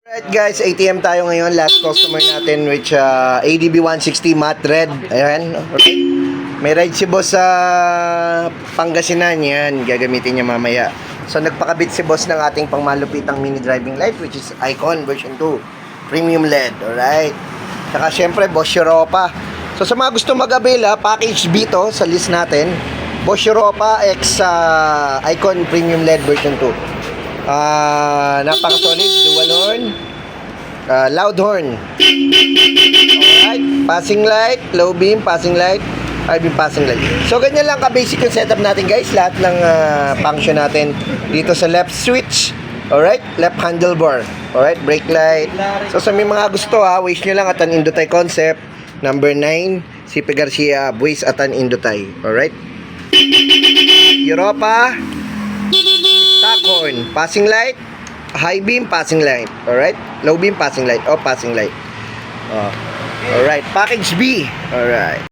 Alright guys, ATM tayo ngayon. Last customer natin which ADB 160 matte red. Ayan, okay. May ride si boss sa Pangasinan. Yan, gagamitin niya mamaya. So nagpakabit si boss ng ating pangmalupitang mini driving light which is Icon version 2 premium LED. Alright. Saka syempre Bosch Europa. So sa mga gusto mag-avail, package B to sa list natin. Bosch Europa X Icon premium LED version 2. Napaka-solid, dual horn, loud horn. Alright, passing light, low beam, passing light, high beam, passing light. So, ganyan lang ka-basic yung setup natin guys. Lahat ng function natin dito sa left switch. Alright, left handlebar. Alright, brake light. So, sa may mga gusto wish nyo lang Atan Indotay Concept. Number 9, CP Garcia, Buwis Atan Indotay. Alright. Europa. Stock horn, passing light, high beam, passing light. Alright? Low beam, passing light. Passing light. Alright. Package B. Alright.